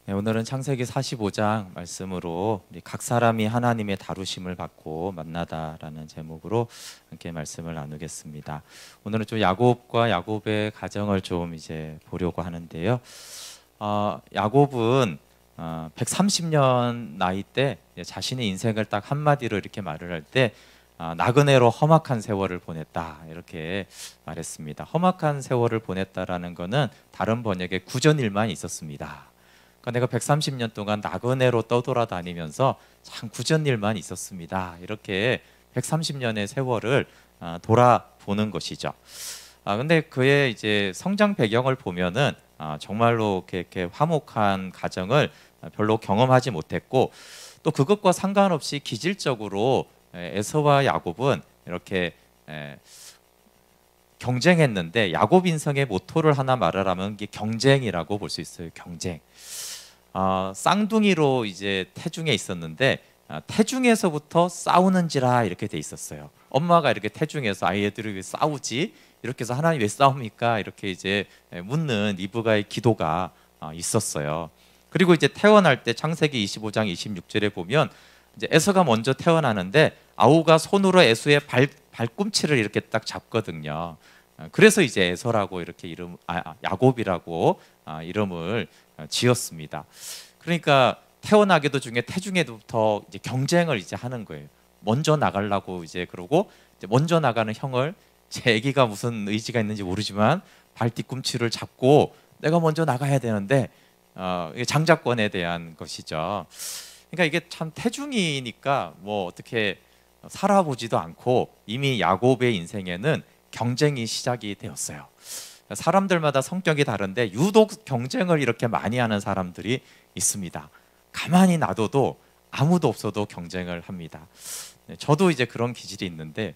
네, 오늘은 창세기 45장 말씀으로 우리 각 사람이 하나님의 다루심을 받고 만나다라는 제목으로 함께 말씀을 나누겠습니다. 오늘은 좀 야곱과 야곱의 가정을 좀 이제 보려고 하는데요. 야곱은 130년 나이 때 자신의 인생을 딱 한마디로 이렇게 말을 할 때 나그네로 험악한 세월을 보냈다 이렇게 말했습니다. 험악한 세월을 보냈다라는 것은 다른 번역에 구전일만 있었습니다. 그러니까 내가 130년 동안 나그네로 떠돌아다니면서 참 구전일만 있었습니다. 이렇게 130년의 세월을 돌아보는 것이죠. 근데 그의 이제 성장 배경을 보면은 정말로 이렇게 화목한 가정을 별로 경험하지 못했고, 또 그것과 상관없이 기질적으로 에서와 야곱은 이렇게 경쟁했는데, 야곱 인생의 모토를 하나 말하라면 이게 경쟁이라고 볼 수 있어요. 경쟁. 쌍둥이로 이제 태중에 있었는데 태중에서부터 싸우는지라 이렇게 돼 있었어요. 엄마가 이렇게 태중에서 아이들이 왜 싸우지? 이렇게 해서 하나님 왜 싸웁니까? 이렇게 이제 묻는 리브가의 기도가 있었어요. 그리고 이제 태어날 때 창세기 25장 26절에 보면 이제 에서가 먼저 태어나는데 아우가 손으로 에서의 발꿈치를 이렇게 딱 잡거든요. 그래서 이제 에서라고 이렇게 야곱이라고 이름을 지었습니다. 그러니까 태어나기도 중에 태중에부터 이제 경쟁을 이제 하는 거예요. 먼저 나가려고 이제 그러고 이제 먼저 나가는 형을, 제 아기가 무슨 의지가 있는지 모르지만 발 뒤꿈치를 잡고 내가 먼저 나가야 되는데 이게 장자권에 대한 것이죠. 그러니까 이게 참 태중이니까 뭐 어떻게 살아보지도 않고 이미 야곱의 인생에는 경쟁이 시작이 되었어요. 사람들마다 성격이 다른데 유독 경쟁을 이렇게 많이 하는 사람들이 있습니다. 가만히 놔둬도 아무도 없어도 경쟁을 합니다. 저도 이제 그런 기질이 있는데,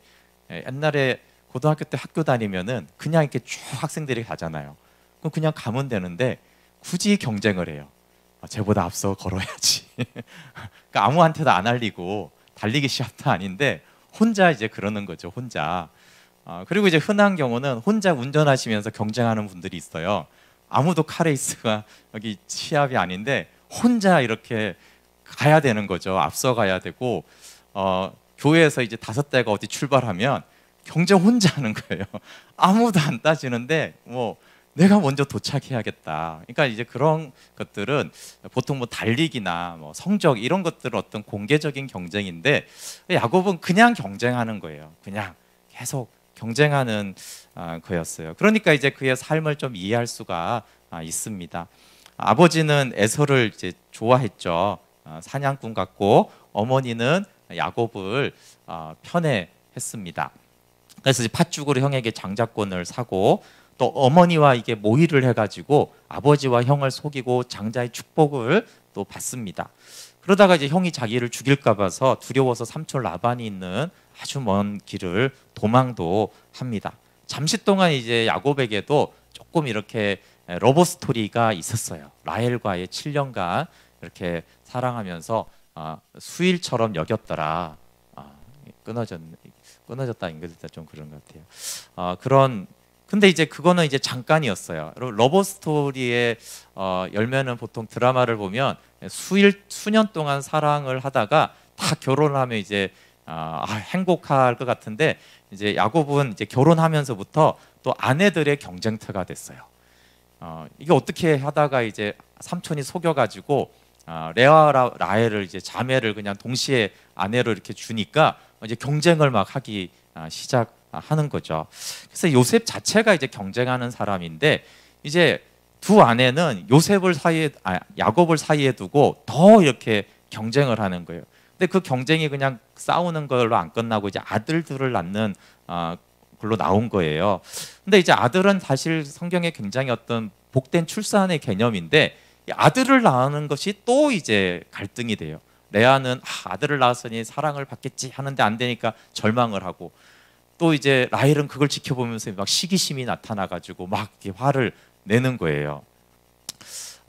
옛날에 고등학교 때 학교 다니면은 그냥 이렇게 쭉 학생들이 가잖아요. 그럼 그냥 가면 되는데 굳이 경쟁을 해요. 쟤보다 앞서 걸어야지. 그러니까 아무한테도 안 알리고 달리기 시합도 아닌데 혼자 이제 그러는 거죠. 혼자. 그리고 이제 흔한 경우는 혼자 운전하시면서 경쟁하는 분들이 있어요. 아무도 카레이스가 여기 시합이 아닌데 혼자 이렇게 가야 되는 거죠. 앞서 가야 되고, 교회에서 이제 5대가 어디 출발하면 경쟁 혼자 하는 거예요. 아무도 안 따지는데 뭐 내가 먼저 도착해야겠다. 그러니까 이제 그런 것들은 보통 뭐 달리기나 뭐 성적 이런 것들은 어떤 공개적인 경쟁인데, 야곱은 그냥 경쟁하는 거예요. 그냥 계속 경쟁하는 거였어요. 그러니까 이제 그의 삶을 좀 이해할 수가 있습니다. 아버지는 에서를 이제 좋아했죠. 사냥꾼 같고, 어머니는 야곱을 편애했습니다. 그래서 이제 팥죽으로 형에게 장자권을 사고, 또 어머니와 이게 모의를 해가지고 아버지와 형을 속이고 장자의 축복을 또 받습니다. 그러다가 이제 형이 자기를 죽일까 봐서 두려워서 삼촌 라반이 있는 아주 먼 길을 도망도 합니다. 잠시 동안 이제 야곱에게도 조금 이렇게 러브 스토리가 있었어요. 라헬과의 7년간 이렇게 사랑하면서 수일처럼 여겼더라. 끊어졌다 인글리다 좀 그런 것 같아요. 근데 이제 그거는 이제 잠깐이었어요. 러브 스토리의 열매는 보통 드라마를 보면 수년 동안 사랑을 하다가 다 결혼하면 이제 행복할 것 같은데, 이제 야곱은 이제 결혼하면서부터 또 아내들의 경쟁터가 됐어요. 이게 어떻게 하다가 이제 삼촌이 속여가지고 레아와 라헬을 이제 자매를 그냥 동시에 아내로 이렇게 주니까 이제 경쟁을 막 하기 시작하는 거죠. 그래서 요셉 자체가 이제 경쟁하는 사람인데, 이제 두 아내는 야곱을 사이에 두고 더 이렇게 경쟁을 하는 거예요. 근데 그 경쟁이 그냥 싸우는 걸로 안 끝나고 이제 아들들을 낳는 걸로 나온 거예요. 근데 이제 아들은 사실 성경에 굉장히 어떤 복된 출산의 개념인데, 아들을 낳는 것이 또 이제 갈등이 돼요. 레아는 아들을 낳았으니 사랑을 받겠지 하는데 안 되니까 절망을 하고, 또 이제 라헬은 그걸 지켜보면서 막 시기심이 나타나가지고 막 화를 내는 거예요.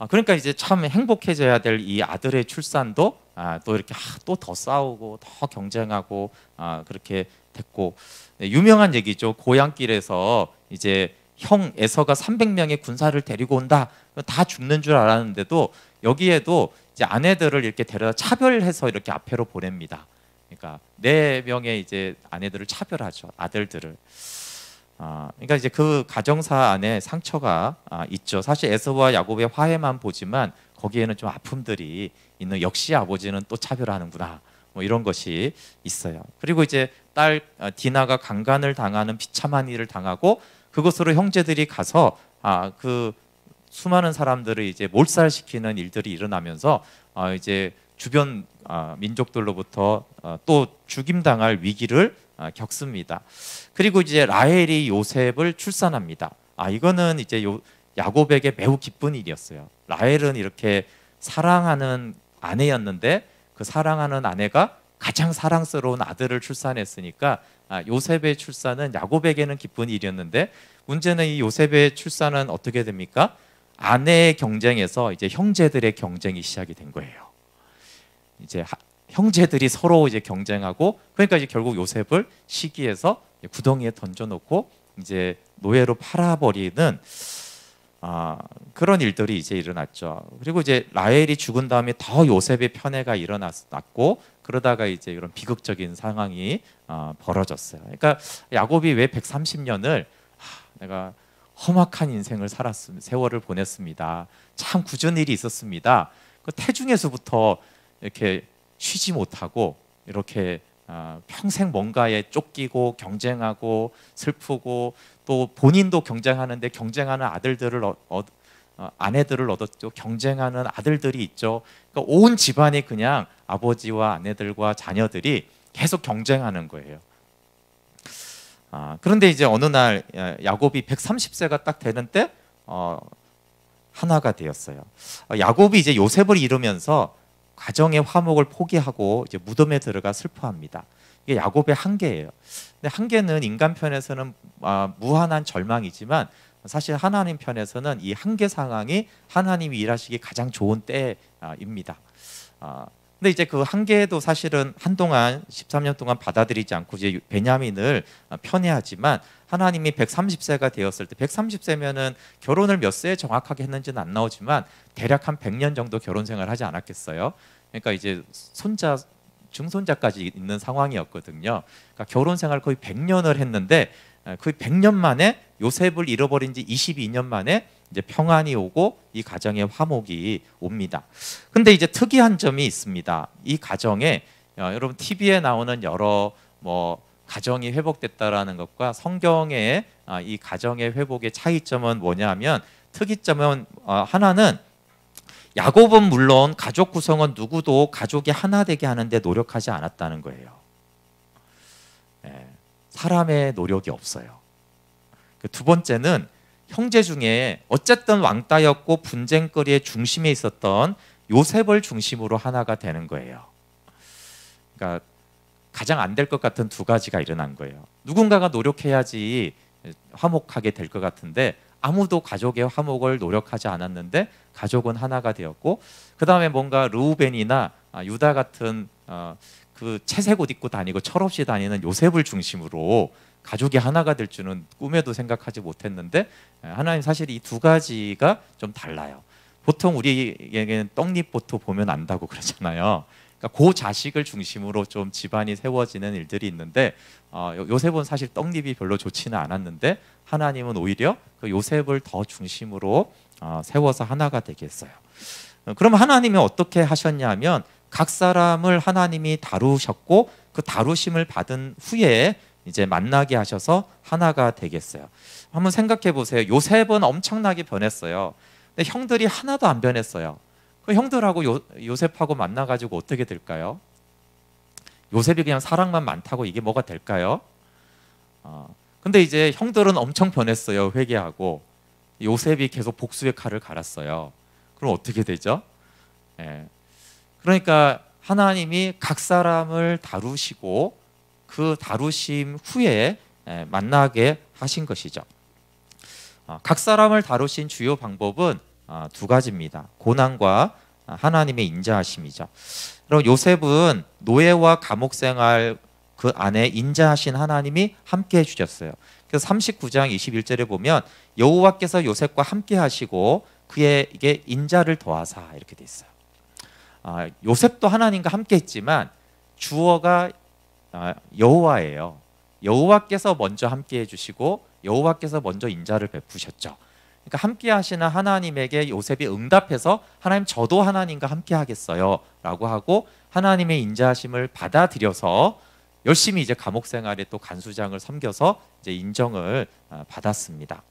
그러니까 이제 참 행복해져야 될 이 아들의 출산도 또 이렇게 또 더 싸우고 더 경쟁하고 그렇게 됐고, 유명한 얘기죠. 고향길에서 이제 형 에서가 300명의 군사를 데리고 온다. 다 죽는 줄 알았는데도 여기에도 이제 아내들을 이렇게 데려다 차별해서 이렇게 앞에로 보냅니다. 그러니까 4명의 이제 아내들을 차별하죠. 아들들을. 그러니까 이제 그 가정사 안에 상처가 있죠. 사실 에서와 야곱의 화해만 보지만 거기에는 좀 아픔들이 있는, 역시 아버지는 또 차별하는구나, 뭐 이런 것이 있어요. 그리고 이제 딸 디나가 강간을 당하는 비참한 일을 당하고 그것으로 형제들이 가서 그 수많은 사람들을 이제 몰살시키는 일들이 일어나면서 이제 주변 민족들로부터 또 죽임당할 위기를 겪습니다. 그리고 이제 라헬이 요셉을 출산합니다. 이거는 이제 야곱에게 매우 기쁜 일이었어요. 라헬은 이렇게 사랑하는 아내였는데 그 사랑하는 아내가 가장 사랑스러운 아들을 출산했으니까 요셉의 출산은 야곱에게는 기쁜 일이었는데, 문제는 이 요셉의 출산은 어떻게 됩니까? 아내의 경쟁에서 이제 형제들의 경쟁이 시작이 된 거예요. 이제 형제들이 서로 이제 경쟁하고, 그러니까 이제 결국 요셉을 시기해서 구덩이에 던져놓고 이제 노예로 팔아버리는 그런 일들이 이제 일어났죠. 그리고 이제 라헬이 죽은 다음에 더 요셉의 편애가 일어났고, 그러다가 이제 이런 비극적인 상황이 벌어졌어요. 그러니까 야곱이 왜 130년을 내가 험악한 인생을 세월을 보냈습니다. 참 굳은 일이 있었습니다. 그 태중에서부터 이렇게 쉬지 못하고 이렇게 평생 뭔가에 쫓기고 경쟁하고 슬프고, 또 본인도 경쟁하는데 경쟁하는 아내들을 얻었죠. 경쟁하는 아들들이 있죠. 그러니까 온 집안이 그냥 아버지와 아내들과 자녀들이 계속 경쟁하는 거예요. 그런데 이제 어느 날 야곱이 130세가 딱 되는 때 하나가 되었어요. 야곱이 이제 요셉을 잃으면서 가정의 화목을 포기하고 이제 무덤에 들어가 슬퍼합니다. 이게 야곱의 한계예요. 근데 한계는 인간 편에서는 무한한 절망이지만 사실 하나님 편에서는 이 한계 상황이 하나님이 일하시기 가장 좋은 때입니다. 근데 이제 그 한계도 사실은 한동안 13년 동안 받아들이지 않고 이제 베냐민을 편애하지만, 하나님이 130세가 되었을 때, 130세면은 결혼을 몇 세에 정확하게 했는지는 안 나오지만 대략 한 100년 정도 결혼 생활을 하지 않았겠어요? 그러니까 이제 증손자까지 있는 상황이었거든요. 그러니까 결혼 생활 거의 100년을 했는데, 거의 100년 만에 요셉을 잃어버린 지 22년 만에 이제 평안이 오고 이 가정에 화목이 옵니다. 근데 이제 특이한 점이 있습니다. 이 가정에 여러분 TV에 나오는 여러 가정이 회복됐다라는 것과 성경의 이 가정의 회복의 차이점은 뭐냐면, 특이점은 하나는 야곱은 물론 가족 구성은 누구도 가족이 하나 되게 하는데 노력하지 않았다는 거예요. 사람의 노력이 없어요. 두 번째는 형제 중에 어쨌든 왕따였고 분쟁거리의 중심에 있었던 요셉을 중심으로 하나가 되는 거예요. 그러니까 가장 안 될 것 같은 두 가지가 일어난 거예요. 누군가가 노력해야지 화목하게 될 것 같은데 아무도 가족의 화목을 노력하지 않았는데 가족은 하나가 되었고, 그 다음에 뭔가 르우벤이나 유다 같은 그 채색 옷 입고 다니고 철없이 다니는 요셉을 중심으로 가족이 하나가 될 줄은 꿈에도 생각하지 못했는데, 하나님 사실 이 두 가지가 좀 달라요. 보통 우리에게는 떡잎부터 보면 안다고 그러잖아요. 그러니까 그 자식을 중심으로 좀 집안이 세워지는 일들이 있는데, 요셉은 사실 떡잎이 별로 좋지는 않았는데 하나님은 오히려 그 요셉을 더 중심으로 세워서 하나가 되게 했어요. 그럼 하나님이 어떻게 하셨냐면, 각 사람을 하나님이 다루셨고 그 다루심을 받은 후에 이제 만나게 하셔서 하나가 되겠어요. 한번 생각해 보세요. 요셉은 엄청나게 변했어요. 근데 형들이 하나도 안 변했어요. 그 형들하고 요셉하고 만나가지고 어떻게 될까요? 요셉이 그냥 사랑만 많다고 이게 뭐가 될까요? 근데 이제 형들은 엄청 변했어요. 회개하고. 요셉이 계속 복수의 칼을 갈았어요. 그럼 어떻게 되죠? 그러니까 하나님이 각 사람을 다루시고 그 다루심 후에 만나게 하신 것이죠. 각 사람을 다루신 주요 방법은 두 가지입니다. 고난과 하나님의 인자하심이죠. 그럼 요셉은 노예와 감옥 생활 그 안에 인자하신 하나님이 함께 해주셨어요. 그래서 39장 21절에 보면 여호와께서 요셉과 함께 하시고 그에게 인자를 더하사 이렇게 돼 있어요. 요셉도 하나님과 함께 했지만 주어가 여호와예요. 여호와께서 먼저 함께 해주시고 여호와께서 먼저 인자를 베푸셨죠. 그러니까 함께 하시는 하나님에게 요셉이 응답해서 하나님 저도 하나님과 함께 하겠어요 라고 하고 하나님의 인자하심을 받아들여서 열심히 이제 감옥 생활에 또 간수장을 섬겨서 이제 인정을 받았습니다.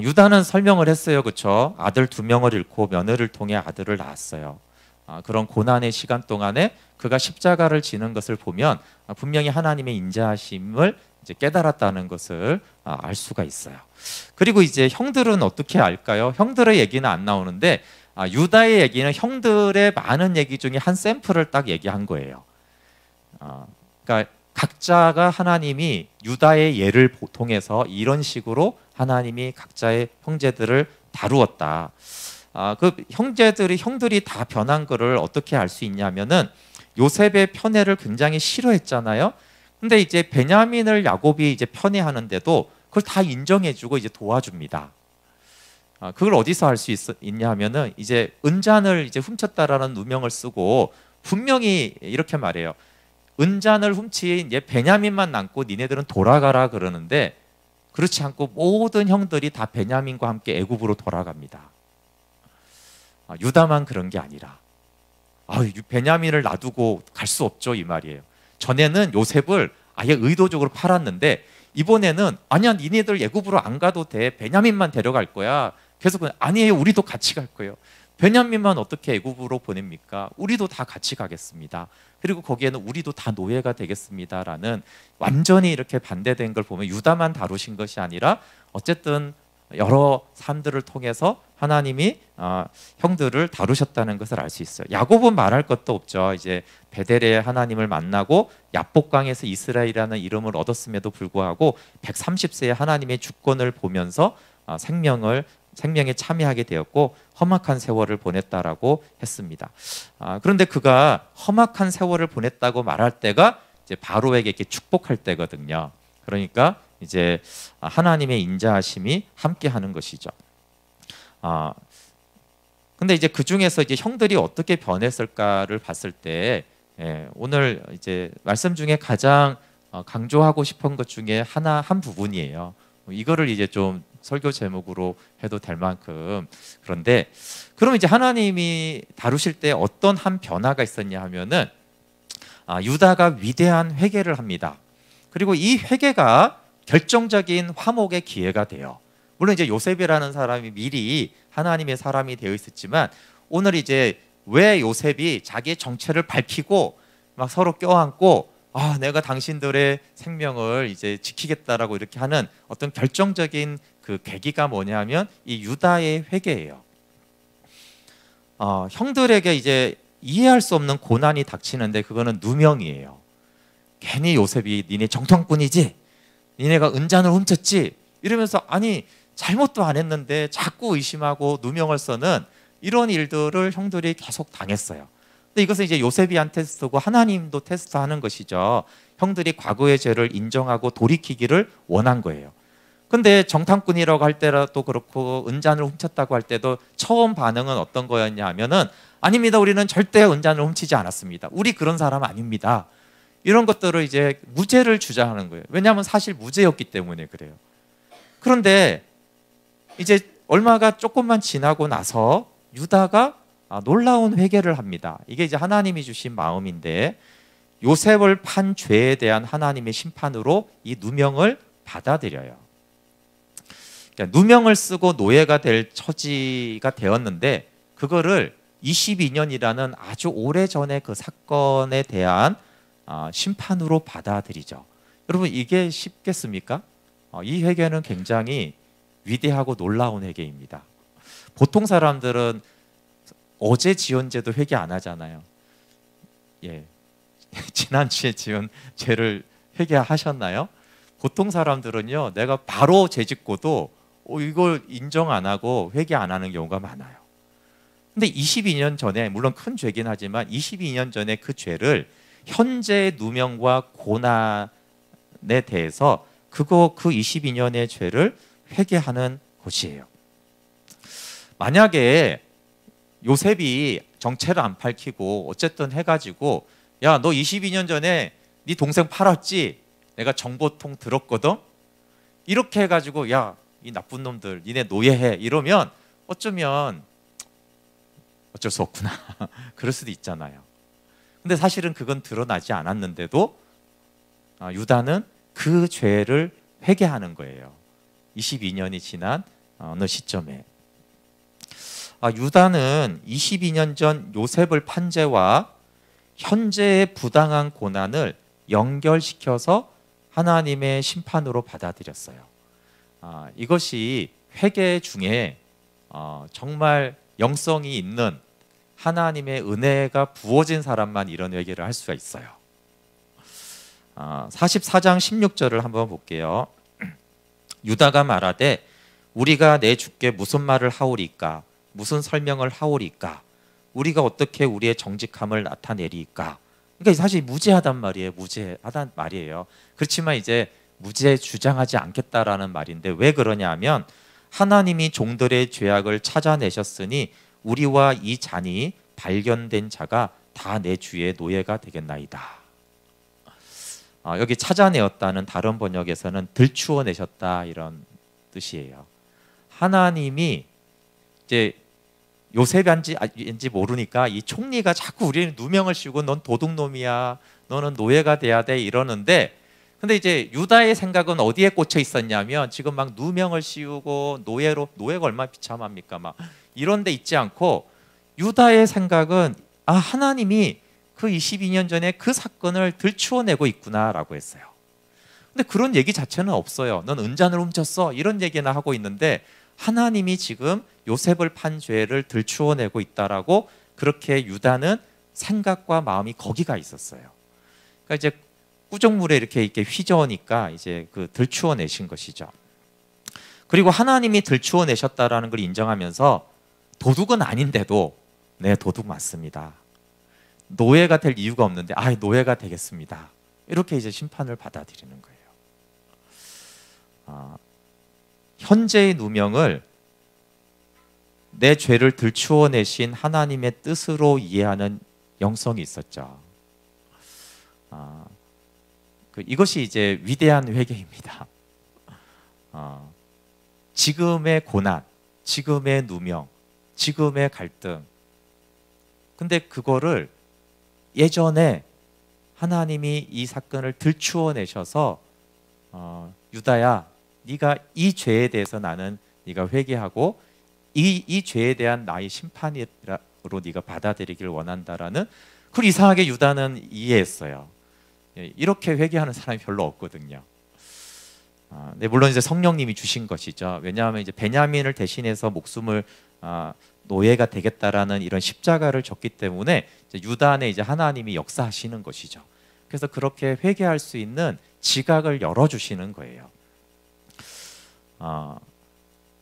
유다는 설명을 했어요. 그렇죠? 아들 2명을 잃고 며느리를 통해 아들을 낳았어요. 그런 고난의 시간 동안에 그가 십자가를 지는 것을 보면 분명히 하나님의 인자하심을 이제 깨달았다는 것을 알 수가 있어요. 그리고 이제 형들은 어떻게 알까요? 형들의 얘기는 안 나오는데 유다의 얘기는 형들의 많은 얘기 중에 한 샘플을 딱 얘기한 거예요. 그러니까 각자가 하나님이 유다의 예를 통해서 이런 식으로 하나님이 각자의 형제들을 다루었다. 그 형들이 다 변한 거를 어떻게 알 수 있냐면은 요셉의 편애를 굉장히 싫어했잖아요. 근데 이제 베냐민을 야곱이 이제 편애하는데도 그걸 다 인정해주고 이제 도와줍니다. 그걸 어디서 알 수 있냐면은 이제 은잔을 이제 훔쳤다라는 누명을 쓰고 분명히 이렇게 말해요. 은잔을 훔친 베냐민만 남고 니네들은 돌아가라 그러는데 그렇지 않고 모든 형들이 다 베냐민과 함께 애굽으로 돌아갑니다. 유다만 그런 게 아니라 베냐민을 놔두고 갈 수 없죠 이 말이에요. 전에는 요셉을 아예 의도적으로 팔았는데 이번에는 아니야 니네들 애굽으로 안 가도 돼 베냐민만 데려갈 거야. 계속 아니에요 우리도 같이 갈 거예요. 베냐민만 어떻게 애굽으로 보냅니까? 우리도 다 같이 가겠습니다. 그리고 거기에는 우리도 다 노예가 되겠습니다라는 완전히 이렇게 반대된 걸 보면 유다만 다루신 것이 아니라 어쨌든 여러 사람들을 통해서 하나님이 형들을 다루셨다는 것을 알 수 있어요. 야곱은 말할 것도 없죠. 이제 베델에 하나님을 만나고 야복강에서 이스라엘이라는 이름을 얻었음에도 불구하고 130세에 하나님의 주권을 보면서 생명에 참여하게 되었고 험악한 세월을 보냈다라고 했습니다. 그런데 그가 험악한 세월을 보냈다고 말할 때가 이제 바로에게 이렇게 축복할 때거든요. 그러니까 이제 하나님의 인자하심이 함께하는 것이죠. 근데 이제 그 중에서 이제 형들이 어떻게 변했을까를 봤을 때 오늘 이제 말씀 중에 가장 강조하고 싶은 것 중에 한 부분이에요. 이거를 이제 좀 설교 제목으로 해도 될 만큼 그런데 그럼 이제 하나님이 다루실 때 어떤 한 변화가 있었냐 하면은 유다가 위대한 회개를 합니다. 그리고 이 회개가 결정적인 화목의 기회가 돼요. 물론 이제 요셉이라는 사람이 미리 하나님의 사람이 되어 있었지만 오늘 이제 왜 요셉이 자기의 정체를 밝히고 막 서로 껴안고 내가 당신들의 생명을 이제 지키겠다라고 이렇게 하는 어떤 결정적인 그 계기가 뭐냐면 이 유다의 회개예요. 형들에게 이제 이해할 수 없는 고난이 닥치는데 그거는 누명이에요. 괜히 요셉이 니네 정통꾼이지? 니네가 은잔을 훔쳤지? 이러면서 아니 잘못도 안 했는데 자꾸 의심하고 누명을 써는 이런 일들을 형들이 계속 당했어요. 근데 이것은 이제 요셉이한테 쓰고 하나님도 테스트하는 것이죠. 형들이 과거의 죄를 인정하고 돌이키기를 원한 거예요. 근데 정탐꾼이라고 할 때라도 그렇고 은잔을 훔쳤다고 할 때도 처음 반응은 어떤 거였냐 하면은 아닙니다. 우리는 절대 은잔을 훔치지 않았습니다. 우리 그런 사람 아닙니다. 이런 것들을 이제 무죄를 주장하는 거예요. 왜냐하면 사실 무죄였기 때문에 그래요. 그런데 이제 얼마가 조금만 지나고 나서 유다가 놀라운 회개를 합니다. 이게 이제 하나님이 주신 마음인데 요셉을 판 죄에 대한 하나님의 심판으로 이 누명을 받아들여요. 그러니까 누명을 쓰고 노예가 될 처지가 되었는데 그거를 22년이라는 아주 오래전의 그 사건에 대한 심판으로 받아들이죠. 여러분 이게 쉽겠습니까? 이 회개는 굉장히 위대하고 놀라운 회개입니다. 보통 사람들은 어제 지은 죄도 회개 안 하잖아요. 지난주에 지은 죄를 회개하셨나요? 보통 사람들은요, 내가 바로 죄 짓고도 이걸 인정 안 하고 회개 안 하는 경우가 많아요. 근데 22년 전에, 물론 큰 죄긴 하지만 22년 전에 그 죄를 현재의 누명과 고난에 대해서 그 22년의 죄를 회개하는 것이에요. 만약에 요셉이 정체를 안 밝히고 어쨌든 해가지고 야, 너 22년 전에 네 동생 팔았지? 내가 정보통 들었거든? 이렇게 해가지고 야, 이 나쁜 놈들 니네 노예해 이러면 어쩌면 어쩔 수 없구나 그럴 수도 있잖아요. 근데 사실은 그건 드러나지 않았는데도 유다는 그 죄를 회개하는 거예요. 22년이 지난 어느 시점에 유다는 22년 전 요셉을 판 죄와 현재의 부당한 고난을 연결시켜서 하나님의 심판으로 받아들였어요. 이것이 회개 중에 정말 영성이 있는 하나님의 은혜가 부어진 사람만 이런 회개를 할 수가 있어요. 44장 16절을 한번 볼게요. 유다가 말하되 우리가 내 주께 무슨 말을 하오리까? 무슨 설명을 하오리까? 우리가 어떻게 우리의 정직함을 나타내리까? 그러니까 사실 무죄하단 말이에요. 무죄하단 말이에요. 그렇지만 이제 무죄 주장하지 않겠다라는 말인데 왜 그러냐 하면 하나님이 종들의 죄악을 찾아내셨으니 우리와 이 잔이 발견된 자가 다 내 주의 노예가 되겠나이다. 여기 찾아내었다는 다른 번역에서는 들추어내셨다 이런 뜻이에요. 하나님이 이제 요셉인지 모르니까 이 총리가 자꾸 우리는 누명을 씌우고 넌 도둑놈이야, 너는 노예가 돼야 돼 이러는데, 근데 이제 유다의 생각은 어디에 꽂혀 있었냐면 지금 막 누명을 씌우고 노예가 얼마나 비참합니까 막 이런 데 있지 않고 유다의 생각은 하나님이 그 22년 전에 그 사건을 들추어내고 있구나라고 했어요. 근데 그런 얘기 자체는 없어요. 넌 은잔을 훔쳤어 이런 얘기나 하고 있는데 하나님이 지금 요셉을 판 죄를 들추어내고 있다라고 그렇게 유다는 생각과 마음이 거기가 있었어요. 그러니까 이제 꾸정물에 이렇게 휘저으니까 이제 그 들추어내신 것이죠. 그리고 하나님이 들추어내셨다라는 걸 인정하면서 도둑은 아닌데도 네, 도둑 맞습니다. 노예가 될 이유가 없는데 노예가 되겠습니다. 이렇게 이제 심판을 받아들이는 거예요. 현재의 누명을 내 죄를 들추어내신 하나님의 뜻으로 이해하는 영성이 있었죠. 이것이 이제 위대한 회개입니다. 지금의 고난, 지금의 누명, 지금의 갈등. 근데 그거를 예전에 하나님이 이 사건을 들추어내셔서 유다야, 네가 이 죄에 대해서 나는 네가 회개하고 이 죄에 대한 나의 심판으로 네가 받아들이기를 원한다라는, 그걸 이상하게 유다는 이해했어요. 이렇게 회개하는 사람이 별로 없거든요. 네, 물론 이제 성령님이 주신 것이죠. 왜냐하면 이제 베냐민을 대신해서 목숨을 노예가 되겠다라는 이런 십자가를 졌기 때문에 이제 유다 안에 이제 하나님이 역사하시는 것이죠. 그래서 그렇게 회개할 수 있는 지각을 열어주시는 거예요.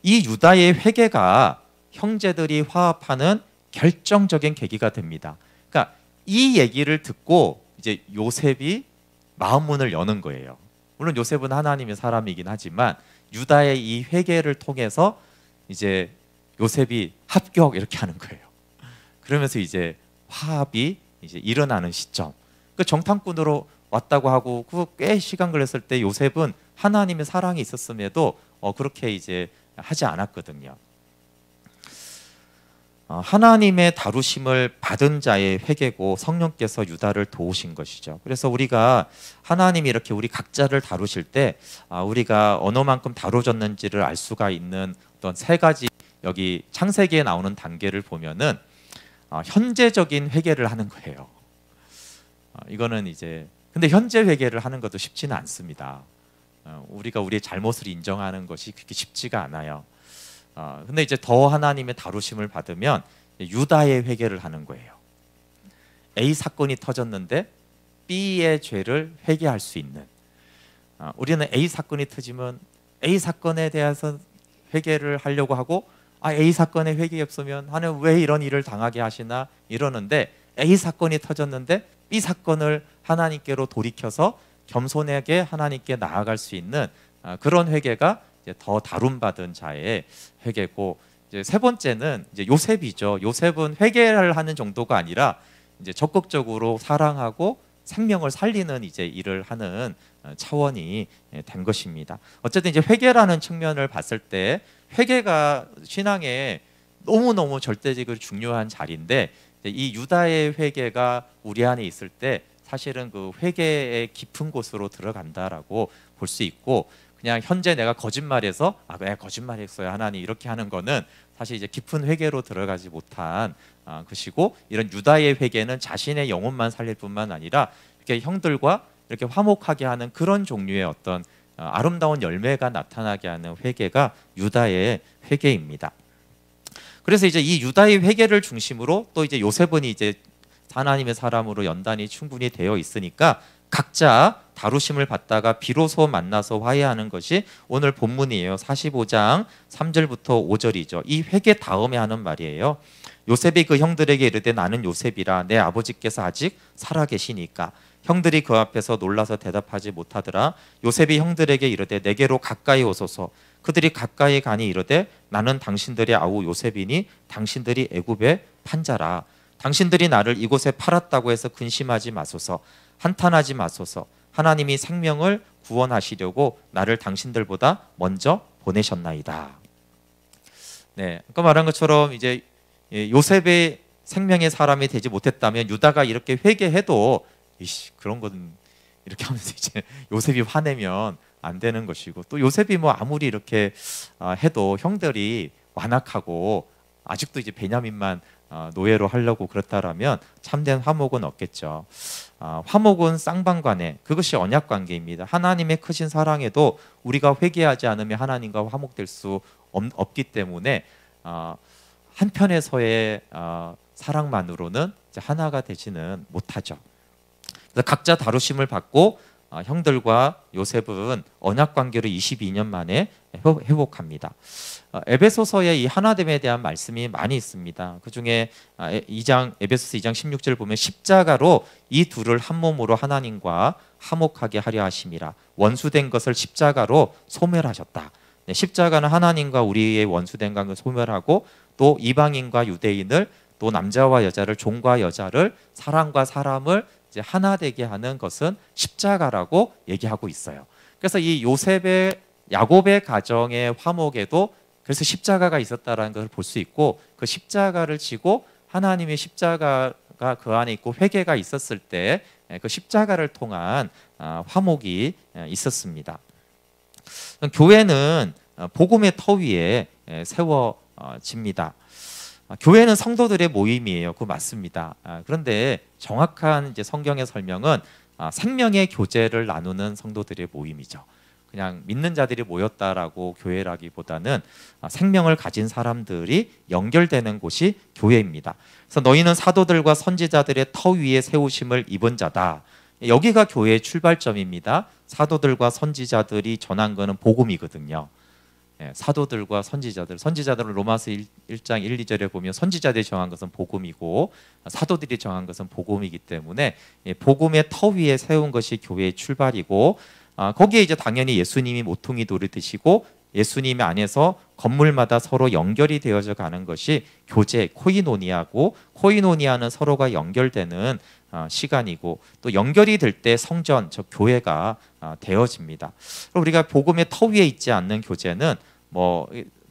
이 유다의 회개가 형제들이 화합하는 결정적인 계기가 됩니다. 그러니까 이 얘기를 듣고 이제 요셉이 마음문을 여는 거예요. 물론 요셉은 하나님의 사람이긴 하지만 유다의 이 회개를 통해서 이제 요셉이 합격 이렇게 하는 거예요. 그러면서 이제 화합이 이제 일어나는 시점. 그 정탐꾼으로 왔다고 하고 그 꽤 시간 걸렸을 때 요셉은 하나님의 사랑이 있었음에도 그렇게 이제 하지 않았거든요. 하나님의 다루심을 받은 자의 회개고 성령께서 유다를 도우신 것이죠. 그래서 우리가 하나님이 이렇게 우리 각자를 다루실 때 우리가 어느 만큼 다뤄졌는지를 알 수가 있는 어떤 세 가지, 여기 창세기에 나오는 단계를 보면은 현재적인 회개를 하는 거예요. 이거는 이제 근데 현재 회개를 하는 것도 쉽지는 않습니다. 우리가 우리의 잘못을 인정하는 것이 그렇게 쉽지가 않아요. 근데 이제 더 하나님의 다루심을 받으면 유다의 회개를 하는 거예요. A 사건이 터졌는데 B의 죄를 회개할 수 있는. 우리는 A 사건이 터지면 A 사건에 대해서 회개를 하려고 하고 A 사건에 회개가 없으면 하나님 왜 이런 일을 당하게 하시나 이러는데, A 사건이 터졌는데 B 사건을 하나님께로 돌이켜서 겸손하게 하나님께 나아갈 수 있는 그런 회개가 더 다룸받은 자의 회개고, 이제 세 번째는 이제 요셉이죠. 요셉은 회개를 하는 정도가 아니라 이제 적극적으로 사랑하고 생명을 살리는 이제 일을 하는 차원이 된 것입니다. 어쨌든 이제 회개라는 측면을 봤을 때 회개가 신앙에 너무너무 절대적으로 중요한 자리인데 이 유다의 회개가 우리 안에 있을 때 사실은 그 회개의 깊은 곳으로 들어간다라고 볼 수 있고 그냥 현재 내가 거짓말해서 내가 거짓말했어요 하나님 이렇게 하는 거는 사실 이제 깊은 회개로 들어가지 못한 것이고 이런 유다의 회개는 자신의 영혼만 살릴 뿐만 아니라 이렇게 형들과 이렇게 화목하게 하는 그런 종류의 어떤 아름다운 열매가 나타나게 하는 회개가 유다의 회개입니다. 그래서 이제 이 유다의 회개를 중심으로 또 이제 요셉은 이제 하나님의 사람으로 연단이 충분히 되어 있으니까 각자 다루심을 받다가 비로소 만나서 화해하는 것이 오늘 본문이에요. 45장 3절부터 5절이죠. 이 회개 다음에 하는 말이에요. 요셉이 그 형들에게 이르되 나는 요셉이라 내 아버지께서 아직 살아계시니까 형들이 그 앞에서 놀라서 대답하지 못하더라. 요셉이 형들에게 이르되 내게로 가까이 오소서. 그들이 가까이 가니 이르되 나는 당신들의 아우 요셉이니 당신들이 애굽의 판자라. 당신들이 나를 이곳에 팔았다고 해서 근심하지 마소서. 한탄하지 마소서. 하나님이 생명을 구원하시려고 나를 당신들보다 먼저 보내셨나이다. 네, 아까 말한 것처럼 이제 요셉의 생명의 사람이 되지 못했다면 유다가 이렇게 회개해도 그런 건 이렇게 하면서 이제 요셉이 화내면 안 되는 것이고 또 요셉이 뭐 아무리 이렇게 해도 형들이 완악하고 아직도 이제 베냐민만 노예로 하려고 그렇다라면 참된 화목은 없겠죠. 화목은 쌍방관계, 그것이 언약 관계입니다. 하나님의 크신 사랑에도 우리가 회개하지 않으면 하나님과 화목될 수 없기 때문에 한편에서의 사랑만으로는 이제 하나가 되지는 못하죠. 그래서 각자 다루심을 받고 형들과 요셉은 언약 관계를 22년 만에 회복합니다. 에베소서에 이 하나됨에 대한 말씀이 많이 있습니다. 그 중에 에베소서 2장 16절 보면 십자가로 이 둘을 한 몸으로 하나님과 화목하게 하려 하심이라. 원수된 것을 십자가로 소멸하셨다. 십자가는 하나님과 우리의 원수된 것을 소멸하고 또 이방인과 유대인을 또 남자와 여자를 종과 여자를 사람과 사람을 이제 하나 되게 하는 것은 십자가라고 얘기하고 있어요. 그래서 이 요셉의 야곱의 가정의 화목에도 그래서 십자가가 있었다라는 것을 볼 수 있고 그 십자가를 지고 하나님의 십자가가 그 안에 있고 회개가 있었을 때 그 십자가를 통한 화목이 있었습니다. 교회는 복음의 터 위에 세워집니다. 교회는 성도들의 모임이에요. 그거 맞습니다. 그런데 정확한 이제 성경의 설명은 생명의 교제를 나누는 성도들의 모임이죠. 그냥 믿는 자들이 모였다라고 교회라기보다는 생명을 가진 사람들이 연결되는 곳이 교회입니다. 그래서 너희는 사도들과 선지자들의 터 위에 세우심을 입은 자다. 여기가 교회의 출발점입니다. 사도들과 선지자들이 전한 거는 복음이거든요. 사도들과 선지자들은 로마서 1장 1, 2절에 보면 선지자들이 정한 것은 복음이고 사도들이 정한 것은 복음이기 때문에 복음의 터 위에 세운 것이 교회의 출발이고 거기에 이제 당연히 예수님이 모퉁이 돌이 되시고 예수님 안에서 건물마다 서로 연결이 되어져 가는 것이 교제, 코이노니아고 코이노니아는 서로가 연결되는 시간이고 또 연결이 될 때 성전, 즉 교회가 되어집니다. 우리가 복음의 터 위에 있지 않는 교제는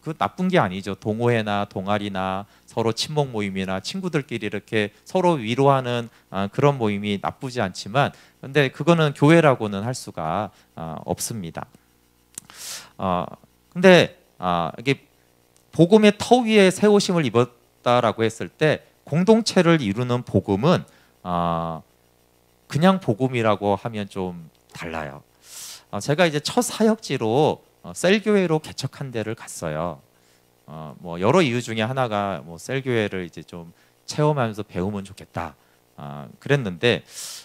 그 나쁜 게 아니죠. 동호회나 동아리나 서로 친목 모임이나 친구들끼리 이렇게 서로 위로하는 그런 모임이 나쁘지 않지만 근데 그거는 교회라고는 할 수가 없습니다. 근데 이게 복음의 터 위에 세우심을 입었다라고 했을 때 공동체를 이루는 복음은 그냥 복음이라고 하면 좀 달라요. 제가 이제 첫 사역지로 셀교회로 개척한 데를 갔어요. 여러 이유 중에 하나가 셀교회를 이제 좀 체험하면서 배우면 좋겠다. 그랬는데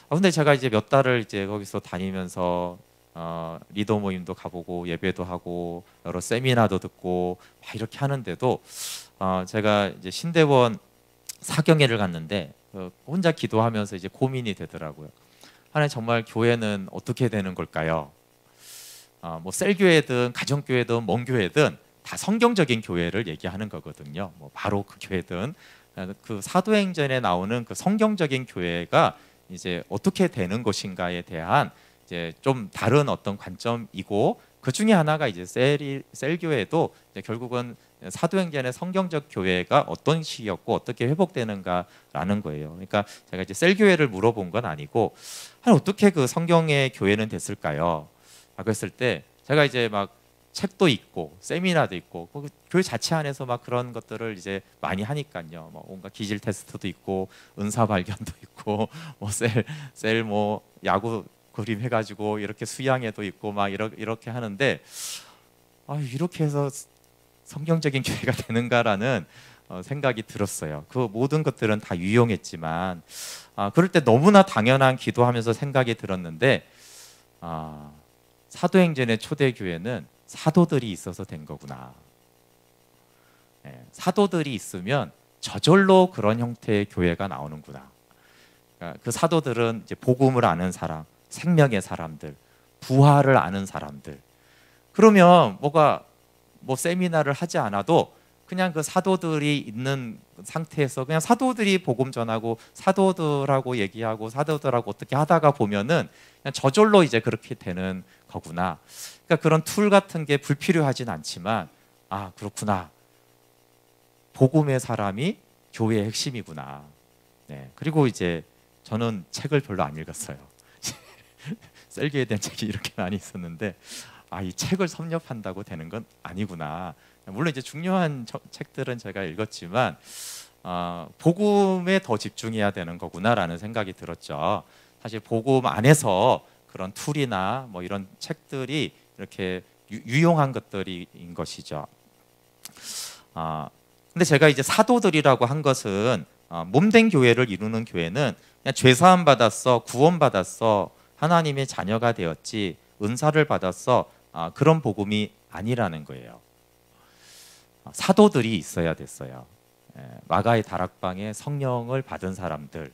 근데 제가 이제 몇 달을 이제 거기서 다니면서 리더 모임도 가보고 예배도 하고 여러 세미나도 듣고 막 이렇게 하는데도 제가 이제 신대원 사경회를 갔는데 혼자 기도하면서 이제 고민이 되더라고요. 하나님 정말 교회는 어떻게 되는 걸까요? 셀교회든 가정교회든 먼 교회든 다 성경적인 교회를 얘기하는 거거든요. 뭐 바로 그 교회든 그 사도행전에 나오는 그 성경적인 교회가 이제 어떻게 되는 것인가에 대한 이제 좀 다른 어떤 관점이고, 그 중에 하나가 이제 셀 교회도 이제 결국은 사도행전의 성경적 교회가 어떤 시기였고 어떻게 회복되는가라는 거예요. 그러니까 제가 이제 셀 교회를 물어본 건 아니고, 어떻게 그 성경의 교회는 됐을까요? 그랬을 때 제가 이제 막 책도 있고 세미나도 있고 그 교회 자체 안에서 막 그런 것들을 이제 많이 하니까요. 뭐 뭔가 기질 테스트도 있고 은사 발견도 있고 뭐 셀 뭐 야구 그림 해가지고 이렇게 수양회도 있고 막 이렇게 하는데, 이렇게 해서 성경적인 교회가 되는가라는 생각이 들었어요. 그 모든 것들은 다 유용했지만 그럴 때 너무나 당연한 기도하면서 생각이 들었는데, 사도행전의 초대교회는 사도들이 있어서 된 거구나. 사도들이 있으면 저절로 그런 형태의 교회가 나오는구나. 그러니까 그 사도들은 이제 복음을 아는 사람, 생명의 사람들, 부활을 아는 사람들. 그러면 뭐 세미나를 하지 않아도 그냥 그 사도들이 있는 상태에서 그냥 사도들이 복음 전하고 사도들하고 얘기하고 사도들하고 어떻게 하다가 보면은 그냥 저절로 이제 그렇게 되는 거구나. 그러니까 그런 툴 같은 게 불필요하진 않지만, 그렇구나. 복음의 사람이 교회의 핵심이구나. 네. 그리고 이제 저는 책을 별로 안 읽었어요. 셀교에 대한 책이 이렇게 많이 있었는데, 이 책을 섭렵한다고 되는 건 아니구나. 물론 이제 중요한 책들은 제가 읽었지만 복음에 더 집중해야 되는 거구나라는 생각이 들었죠. 사실 복음 안에서 그런 툴이나 뭐 이런 책들이 이렇게 유용한 것들인 것이죠. 근데 제가 이제 사도들이라고 한 것은 몸된 교회를 이루는 교회는 그냥 죄사함 받았어, 구원 받았어, 하나님의 자녀가 되었지, 은사를 받았어, 그런 복음이 아니라는 거예요. 사도들이 있어야 됐어요. 마가의 다락방에 성령을 받은 사람들.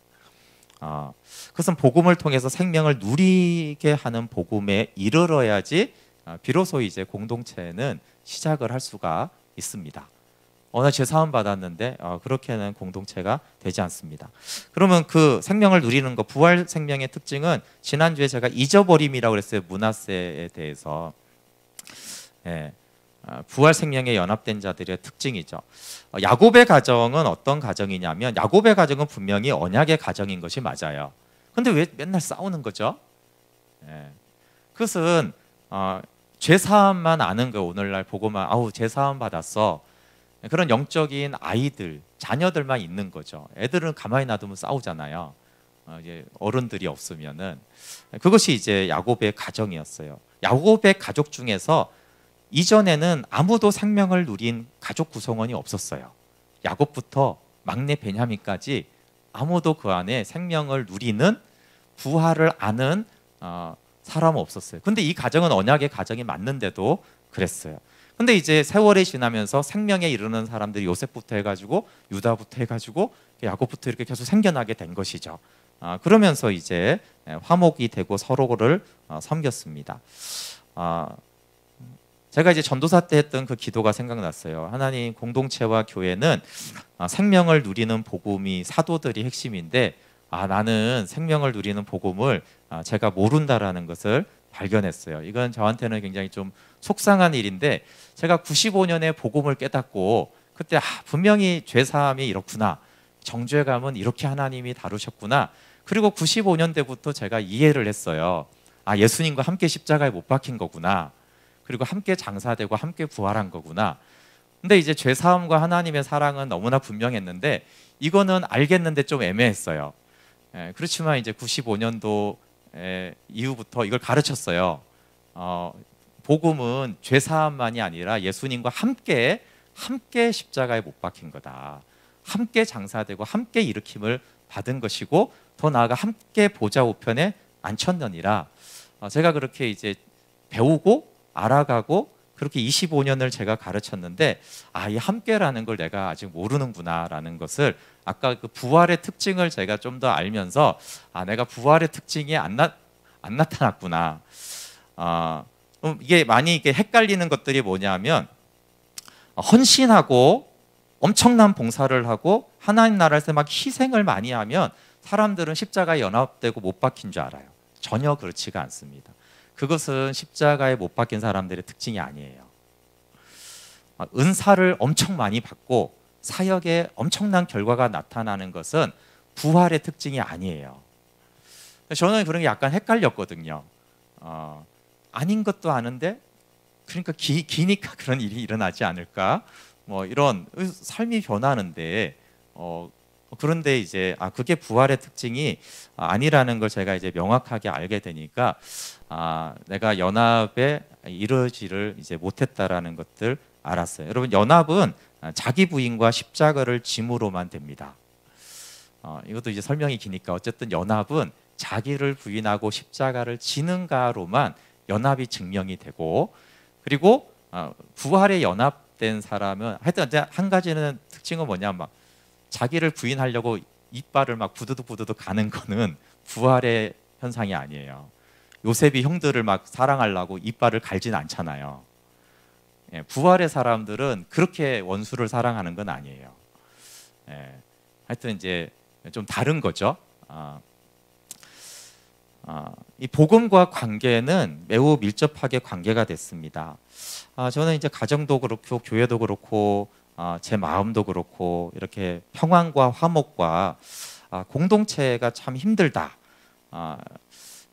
그것은 복음을 통해서 생명을 누리게 하는 복음에 이르러야지 비로소 이제 공동체는 시작을 할 수가 있습니다. 나 죄 사함 받았는데 그렇게는 공동체가 되지 않습니다. 그러면 그 생명을 누리는 것, 부활 생명의 특징은 지난주에 제가 잊어버림이라고 그랬어요. 므낫세에 대해서. 부활 생명에 연합된 자들의 특징이죠. 야곱의 가정은 어떤 가정이냐면, 야곱의 가정은 분명히 언약의 가정인 것이 맞아요. 근데 왜 맨날 싸우는 거죠? 그것은 죄 사함만 아는 거, 오늘날 보고만 죄 사함 받았어, 그런 영적인 아이들, 자녀들만 있는 거죠. 애들은 가만히 놔두면 싸우잖아요. 이제 어른들이 없으면은. 그것이 이제 야곱의 가정이었어요. 야곱의 가족 중에서 이전에는 아무도 생명을 누린 가족 구성원이 없었어요. 야곱부터 막내 베냐민까지 아무도 그 안에 생명을 누리는, 부활을 아는 사람은 없었어요. 근데 이 가정은 언약의 가정이 맞는데도 그랬어요. 근데 이제 세월이 지나면서 생명에 이르는 사람들이 요셉부터 해가지고 유다부터 해가지고 야곱부터 이렇게 계속 생겨나게 된 것이죠. 그러면서 이제 화목이 되고 서로를 섬겼습니다. 제가 이제 전도사 때 했던 그 기도가 생각났어요. 하나님, 공동체와 교회는 생명을 누리는 복음이 사도들이 핵심인데, 나는 생명을 누리는 복음을 제가 모른다라는 것을 발견했어요. 이건 저한테는 굉장히 좀 속상한 일인데, 제가 95년에 복음을 깨닫고 그때 분명히 죄사함이 이렇구나, 정죄감은 이렇게 하나님이 다루셨구나, 그리고 95년대부터 제가 이해를 했어요. 예수님과 함께 십자가에 못 박힌 거구나, 그리고 함께 장사되고 함께 부활한 거구나. 근데 이제 죄사함과 하나님의 사랑은 너무나 분명했는데 이거는 알겠는데 좀 애매했어요. 그렇지만 이제 95년도 이후부터 이걸 가르쳤어요. 복음은 죄사함만이 아니라 예수님과 함께 십자가에 못 박힌 거다. 함께 장사되고 함께 일으킴을 받은 것이고, 더 나아가 함께 보좌 우편에 앉혔느니라. 제가 그렇게 이제 배우고 알아가고 그렇게 25년을 제가 가르쳤는데, 이 함께라는 걸 내가 아직 모르는구나라는 것을, 아까 그 부활의 특징을 제가 좀 더 알면서 내가 부활의 특징이 안 나타났구나. 이게 많이 이게 헷갈리는 것들이 뭐냐면, 헌신하고 엄청난 봉사를 하고 하나님 나라에서 막 희생을 많이 하면 사람들은 십자가에 연합되고 못 박힌 줄 알아요. 전혀 그렇지가 않습니다. 그것은 십자가에 못 박힌 사람들의 특징이 아니에요. 은사를 엄청 많이 받고 사역에 엄청난 결과가 나타나는 것은 부활의 특징이 아니에요. 저는 그런 게 약간 헷갈렸거든요. 아닌 것도 아는데 그러니까 기니까 그런 일이 일어나지 않을까? 뭐 이런 삶이 변하는데 그런데 이제 그게 부활의 특징이 아니라는 걸 제가 이제 명확하게 알게 되니까 내가 연합에 이르지를 이제 못했다라는 것들 알았어요. 여러분, 연합은 자기 부인과 십자가를 짐으로만 됩니다. 이것도 이제 설명이 기니까 어쨌든 연합은 자기를 부인하고 십자가를 지는가로만 연합이 증명이 되고, 그리고 부활에 연합된 사람은 하여튼 한 가지는 특징은 뭐냐, 막 자기를 부인하려고 이빨을 막 부두둑 가는 거는 부활의 현상이 아니에요. 요셉이 형들을 막 사랑하려고 이빨을 갈진 않잖아요. 부활의 사람들은 그렇게 원수를 사랑하는 건 아니에요. 하여튼 이제 좀 다른 거죠. 이 복음과 관계는 매우 밀접하게 관계가 됐습니다. 저는 이제 가정도 그렇고 교회도 그렇고 제 마음도 그렇고 이렇게 평안과 화목과 공동체가 참 힘들다.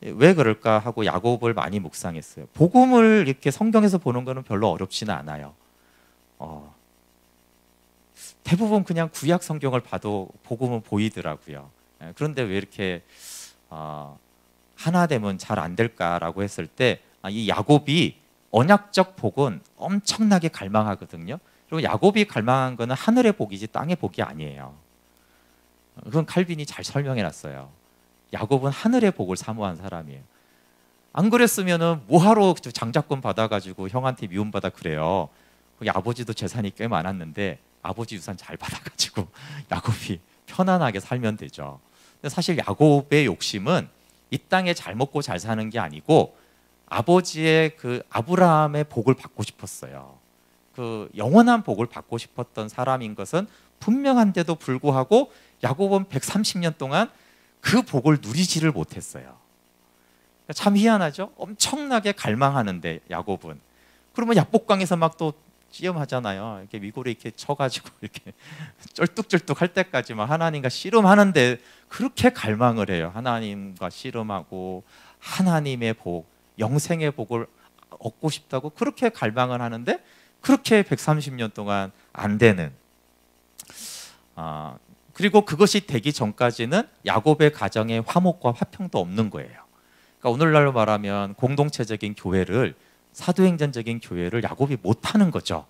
왜 그럴까 하고 야곱을 많이 묵상했어요. 복음을 이렇게 성경에서 보는 거는 별로 어렵지는 않아요. 대부분 그냥 구약 성경을 봐도 복음은 보이더라고요. 그런데 왜 이렇게 하나 되면 잘 안 될까라고 했을 때 이 야곱이 언약적 복은 엄청나게 갈망하거든요. 그리고 야곱이 갈망한 거는 하늘의 복이지 땅의 복이 아니에요. 그건 칼빈이 잘 설명해 놨어요. 야곱은 하늘의 복을 사모한 사람이에요. 안 그랬으면은 뭐하러 장자권 받아가지고 형한테 미움받아 그래요. 거기 아버지도 재산이 꽤 많았는데 아버지 유산 잘 받아가지고 야곱이 편안하게 살면 되죠. 근데 사실 야곱의 욕심은 이 땅에 잘 먹고 잘 사는 게 아니고 아버지의 그 아브라함의 복을 받고 싶었어요. 그 영원한 복을 받고 싶었던 사람인 것은 분명한데도 불구하고 야곱은 130년 동안 그 복을 누리지를 못했어요. 참 희한하죠? 엄청나게 갈망하는데 야곱은. 그러면 약복강에서 막 또 씨름하잖아요. 이렇게 위골에 이렇게 쳐가지고 이렇게 쩔뚝쩔뚝 할 때까지만 하나님과 씨름하는데 그렇게 갈망을 해요. 하나님과 씨름하고 하나님의 복, 영생의 복을 얻고 싶다고 그렇게 갈망을 하는데 그렇게 130년 동안 안 되는. 그리고 그것이 되기 전까지는 야곱의 가정에 화목과 화평도 없는 거예요. 그러니까 오늘날로 말하면 공동체적인 교회를, 사도행전적인 교회를 야곱이 못하는 거죠.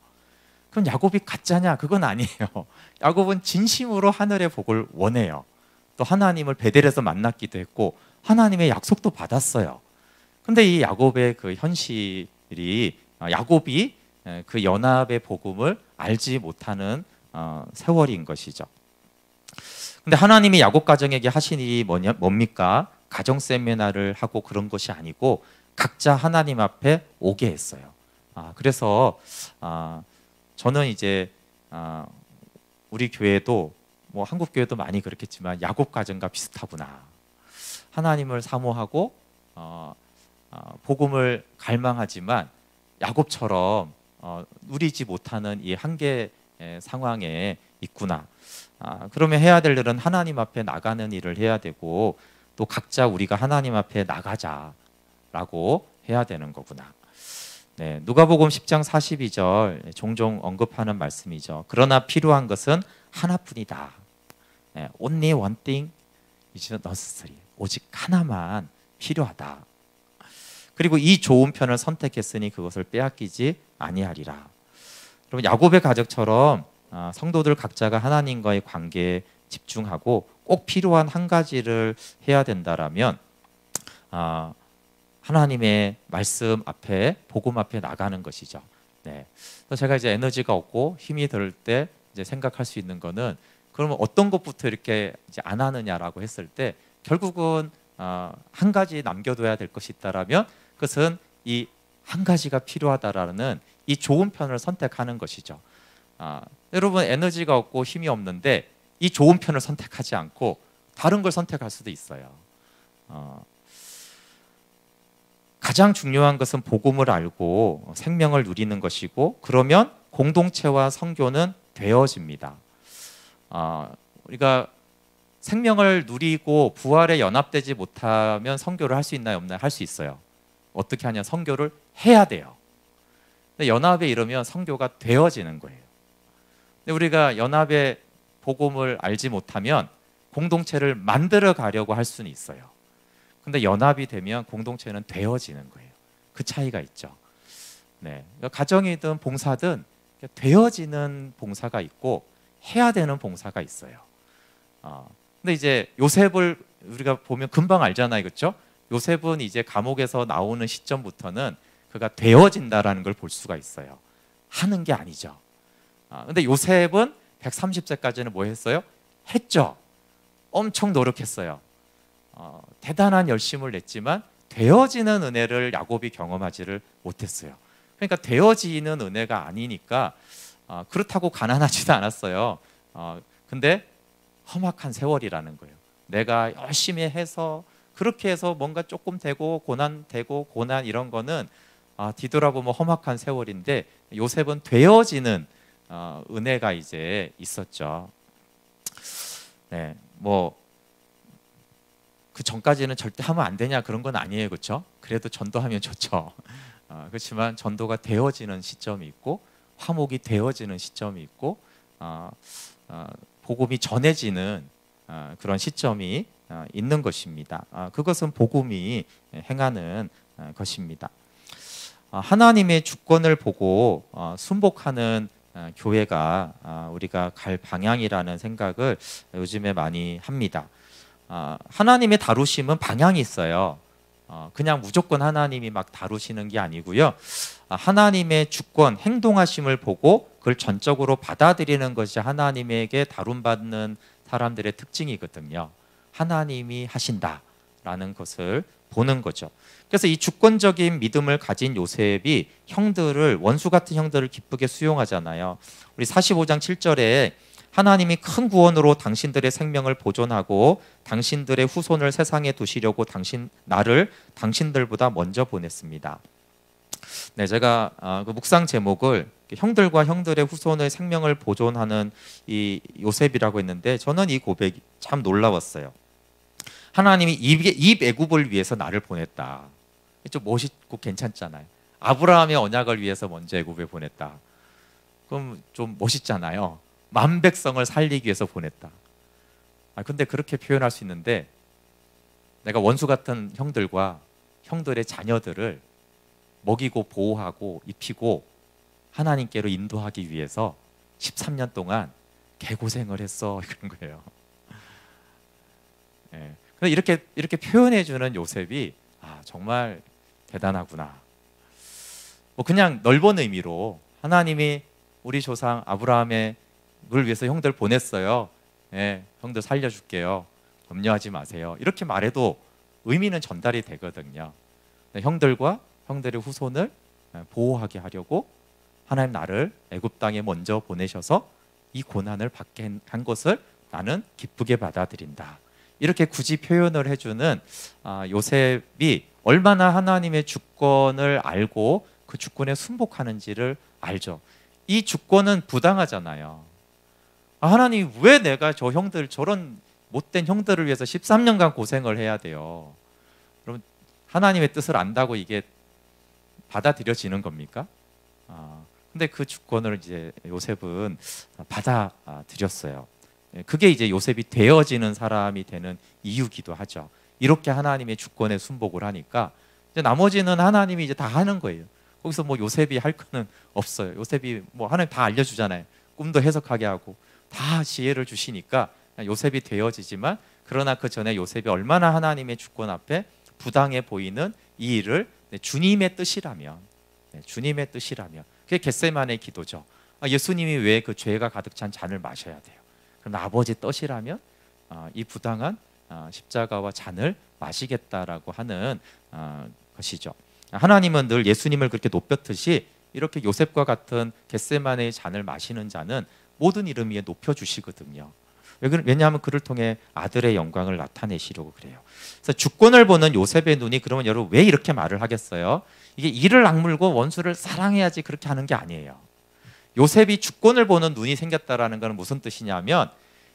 그럼 야곱이 가짜냐? 그건 아니에요. 야곱은 진심으로 하늘의 복을 원해요. 또 하나님을 베델에서 만났기도 했고 하나님의 약속도 받았어요. 근데 이 야곱의 그 현실이 야곱이 그 연합의 복음을 알지 못하는 세월인 것이죠. 근데 하나님이 야곱 가정에게 하신 일이 뭡니까? 가정 세미나를 하고 그런 것이 아니고 각자 하나님 앞에 오게 했어요. 그래서 저는 이제 우리 교회도 뭐 한국 교회도 많이 그렇겠지만 야곱 가정과 비슷하구나. 하나님을 사모하고 복음을 갈망하지만 야곱처럼 누리지 못하는 이 한계 상황에 있구나. 그러면 해야 될 일은 하나님 앞에 나가는 일을 해야 되고 또 각자 우리가 하나님 앞에 나가자라고 해야 되는 거구나. 네, 누가복음 10장 42절 종종 언급하는 말씀이죠. 그러나 필요한 것은 하나뿐이다. 네, Only one thing is necessary. 오직 하나만 필요하다. 그리고 이 좋은 편을 선택했으니 그것을 빼앗기지 아니하리라. 그럼 야곱의 가족처럼 성도들 각자가 하나님과의 관계에 집중하고 꼭 필요한 한 가지를 해야 된다라면 하나님의 말씀 앞에, 복음 앞에 나가는 것이죠. 네. 그래서 제가 이제 에너지가 없고 힘이 들 때 이제 생각할 수 있는 거는 그러면 어떤 것부터 이렇게 이제 안 하느냐라고 했을 때 결국은 한 가지 남겨둬야 될 것이 있다라면 그것은 이 한 가지가 필요하다라는 이 좋은 편을 선택하는 것이죠. 여러분 에너지가 없고 힘이 없는데 이 좋은 편을 선택하지 않고 다른 걸 선택할 수도 있어요. 가장 중요한 것은 복음을 알고 생명을 누리는 것이고, 그러면 공동체와 선교는 되어집니다. 우리가 생명을 누리고 부활에 연합되지 못하면 선교를 할 수 있나요, 없나요? 할 수 있어요. 어떻게 하냐? 선교를 해야 돼요. 근데 연합에 이르면 선교가 되어지는 거예요. 근데 우리가 연합의 복음을 알지 못하면 공동체를 만들어 가려고 할 수는 있어요. 근데 연합이 되면 공동체는 되어지는 거예요. 그 차이가 있죠. 네, 그러니까 가정이든 봉사든 되어지는 봉사가 있고 해야 되는 봉사가 있어요. 근데 이제 요셉을 우리가 보면 금방 알잖아요, 그렇죠? 요셉은 이제 감옥에서 나오는 시점부터는 그가 되어진다라는 걸 볼 수가 있어요. 하는 게 아니죠. 근데 요셉은 130세까지는 뭐 했어요? 했죠. 엄청 노력했어요. 대단한 열심을 냈지만 되어지는 은혜를 야곱이 경험하지를 못했어요. 그러니까 되어지는 은혜가 아니니까 그렇다고 가난하지도 않았어요. 근데 험악한 세월이라는 거예요. 내가 열심히 해서 그렇게 해서 뭔가 조금 되고 고난 되고 고난 이런 거는 뒤돌아보면 험악한 세월인데, 요셉은 되어지는 은혜가 이제 있었죠. 네, 뭐 그 전까지는 절대 하면 안 되냐 그런 건 아니에요, 그렇죠? 그래도 전도하면 좋죠. 그렇지만 전도가 되어지는 시점이 있고 화목이 되어지는 시점이 있고 복음이 전해지는 그런 시점이 있는 것입니다. 그것은 복음이 행하는 것입니다. 하나님의 주권을 보고 순복하는 교회가 우리가 갈 방향이라는 생각을 요즘에 많이 합니다. 하나님의 다루심은 방향이 있어요. 그냥 무조건 하나님이 막 다루시는 게 아니고요. 하나님의 주권, 행동하심을 보고 그걸 전적으로 받아들이는 것이 하나님에게 다룸받는 사람들의 특징이거든요. 하나님이 하신다라는 것을 보는 거죠. 그래서 이 주권적인 믿음을 가진 요셉이 형들을, 원수 같은 형들을 기쁘게 수용하잖아요. 우리 45장 7절에 하나님이 큰 구원으로 당신들의 생명을 보존하고 당신들의 후손을 세상에 두시려고 나를 당신들보다 먼저 보냈습니다. 네, 제가 그 묵상 제목을 형들과 형들의 후손의 생명을 보존하는 이 요셉이라고 했는데, 저는 이 고백이 참 놀라웠어요. 하나님이 이 애굽을 위해서 나를 보냈다. 좀 멋있고 괜찮잖아요. 아브라함의 언약을 위해서 먼저 애굽에 보냈다. 그럼 좀 멋있잖아요. 만 백성을 살리기 위해서 보냈다. 근데 그렇게 표현할 수 있는데, 내가 원수 같은 형들과 형들의 자녀들을 먹이고 보호하고 입히고 하나님께로 인도하기 위해서 13년 동안 개고생을 했어, 그런 거예요. 네. 이렇게 표현해 주는 요셉이 정말 대단하구나. 뭐 그냥 넓은 의미로 하나님이 우리 조상 아브라함의 을 위해서 형들 보냈어요. 네, 형들 살려줄게요. 염려하지 마세요. 이렇게 말해도 의미는 전달이 되거든요. 형들과 형들의 후손을 보호하게 하려고 하나님 나를 애굽 땅에 먼저 보내셔서 이 고난을 받게 한 것을 나는 기쁘게 받아들인다. 이렇게 굳이 표현을 해주는 요셉이 얼마나 하나님의 주권을 알고 그 주권에 순복하는지를 알죠. 이 주권은 부당하잖아요. 하나님 왜 내가 저 형들, 저런 못된 형들을 위해서 13년간 고생을 해야 돼요? 그럼 하나님의 뜻을 안다고 이게 받아들여지는 겁니까? 근데 그 주권을 이제 요셉은 받아들였어요. 그게 이제 요셉이 되어지는 사람이 되는 이유기도 하죠. 이렇게 하나님의 주권에 순복을 하니까 이제 나머지는 하나님이 이제 다 하는 거예요. 거기서 뭐 요셉이 할 거는 없어요. 요셉이 뭐 하나님 다 알려주잖아요. 꿈도 해석하게 하고 다 지혜를 주시니까 요셉이 되어지지만, 그러나 그 전에 요셉이 얼마나 하나님의 주권 앞에 부당해 보이는 이 일을 주님의 뜻이라면, 주님의 뜻이라면, 그게 겟세마네 기도죠. 예수님이 왜 그 죄가 가득 찬 잔을 마셔야 돼요? 그럼 아버지 뜻이라면 이 부당한 십자가와 잔을 마시겠다라고 하는 것이죠. 하나님은 늘 예수님을 그렇게 높였듯이 이렇게 요셉과 같은 겟세마네의 잔을 마시는 자는 모든 이름 위에 높여주시거든요. 왜냐하면 그를 통해 아들의 영광을 나타내시려고 그래요. 그래서 주권을 보는 요셉의 눈이, 그러면 여러분 왜 이렇게 말을 하겠어요? 이게 이를 악물고 원수를 사랑해야지 그렇게 하는 게 아니에요. 요셉이 주권을 보는 눈이 생겼다라는 것은 무슨 뜻이냐면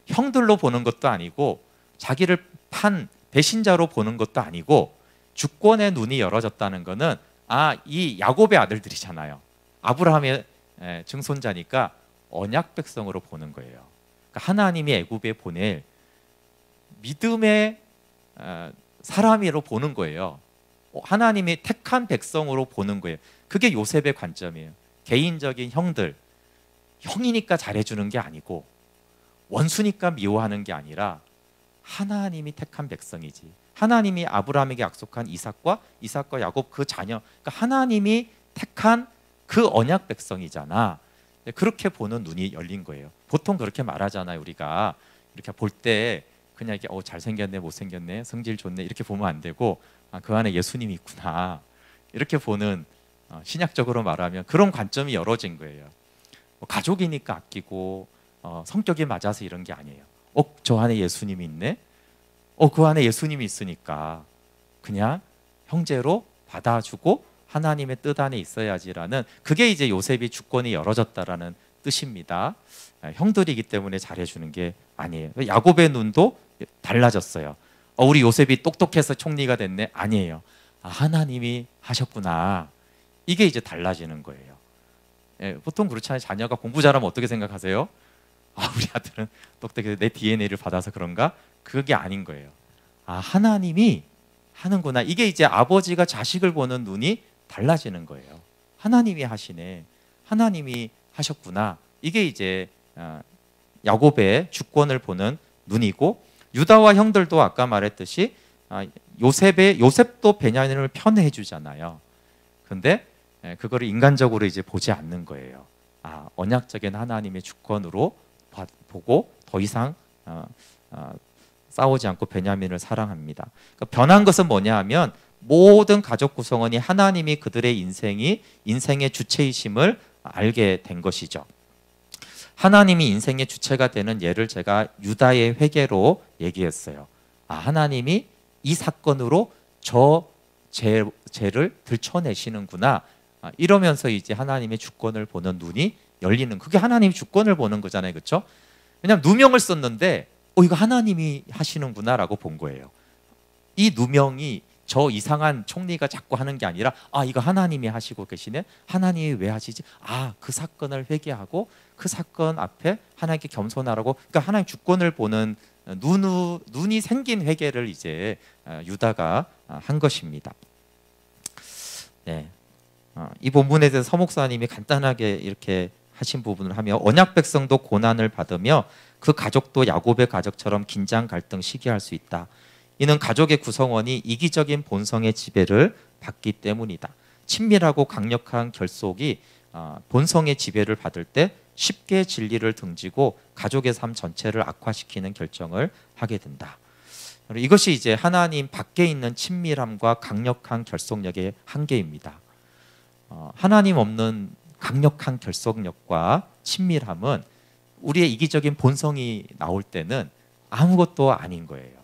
형들로 보는 것도 아니고 자기를 판 배신자로 보는 것도 아니고 주권의 눈이 열어졌다는 것은 이 야곱의 아들들이잖아요. 아브라함의 증손자니까 언약 백성으로 보는 거예요. 그러니까 하나님이 애굽에 보낼 믿음의 사람으로 보는 거예요. 하나님이 택한 백성으로 보는 거예요. 그게 요셉의 관점이에요. 개인적인 형이니까 잘해주는 게 아니고 원수니까 미워하는 게 아니라 하나님이 택한 백성이지. 하나님이 아브라함에게 약속한 이삭과 야곱 그 자녀, 그러니까 하나님이 택한 그 언약 백성이잖아. 그렇게 보는 눈이 열린 거예요. 보통 그렇게 말하잖아요. 우리가 이렇게 볼 때 그냥 이렇게 잘생겼네, 못생겼네, 성질 좋네 이렇게 보면 안 되고 그 안에 예수님이 있구나 이렇게 보는, 신약적으로 말하면 그런 관점이 열어진 거예요. 가족이니까 아끼고 성격이 맞아서 이런 게 아니에요. 저 안에 예수님이 있네. 그 안에 예수님이 있으니까 그냥 형제로 받아주고 하나님의 뜻 안에 있어야지라는, 그게 이제 요셉이 주권이 열어졌다라는 뜻입니다. 형들이기 때문에 잘해주는 게 아니에요. 야곱의 눈도 달라졌어요. 우리 요셉이 똑똑해서 총리가 됐네. 아니에요. 하나님이 하셨구나. 이게 이제 달라지는 거예요. 보통 그렇잖아요. 자녀가 공부 잘하면 어떻게 생각하세요? 우리 아들은 똑똑해서 내 DNA를 받아서 그런가? 그게 아닌 거예요. 하나님이 하는구나. 이게 이제 아버지가 자식을 보는 눈이 달라지는 거예요. 하나님이 하시네. 하나님이 하셨구나. 이게 이제 야곱의 주권을 보는 눈이고, 유다와 형들도 아까 말했듯이 요셉도 베냐민을 편애해 주잖아요. 근데 그거를 인간적으로 이제 보지 않는 거예요. 언약적인 하나님의 주권으로 보고 더 이상 싸우지 않고 베냐민을 사랑합니다. 그러니까 변한 것은 뭐냐 하면 모든 가족 구성원이 하나님이 그들의 인생의 주체이심을 알게 된 것이죠. 하나님이 인생의 주체가 되는 예를 제가 유다의 회개로 얘기했어요. 하나님이 이 사건으로 저 죄를 들춰내시는구나. 이러면서 이제 하나님의 주권을 보는 눈이 열리는, 그게 하나님이 주권을 보는 거잖아요. 그렇죠? 왜냐하면 누명을 썼는데 이거 하나님이 하시는구나라고 본 거예요. 이 누명이 저 이상한 총리가 자꾸 하는 게 아니라 이거 하나님이 하시고 계시네. 하나님이 왜 하시지? 그 사건을 회개하고 그 사건 앞에 하나님께 겸손하라고, 그러니까 하나님 주권을 보는 눈이 생긴 회개를 이제 유다가 한 것입니다. 네, 이 본문에 대해서 서 목사님이 간단하게 이렇게 하신 부분을 하며, 언약 백성도 고난을 받으며 그 가족도 야곱의 가족처럼 긴장 갈등 시기할 수 있다. 이는 가족의 구성원이 이기적인 본성의 지배를 받기 때문이다. 친밀하고 강력한 결속이 본성의 지배를 받을 때 쉽게 진리를 등지고 가족의 삶 전체를 악화시키는 결정을 하게 된다. 이것이 이제 하나님 밖에 있는 친밀함과 강력한 결속력의 한계입니다. 하나님 없는 강력한 결속력과 친밀함은 우리의 이기적인 본성이 나올 때는 아무것도 아닌 거예요.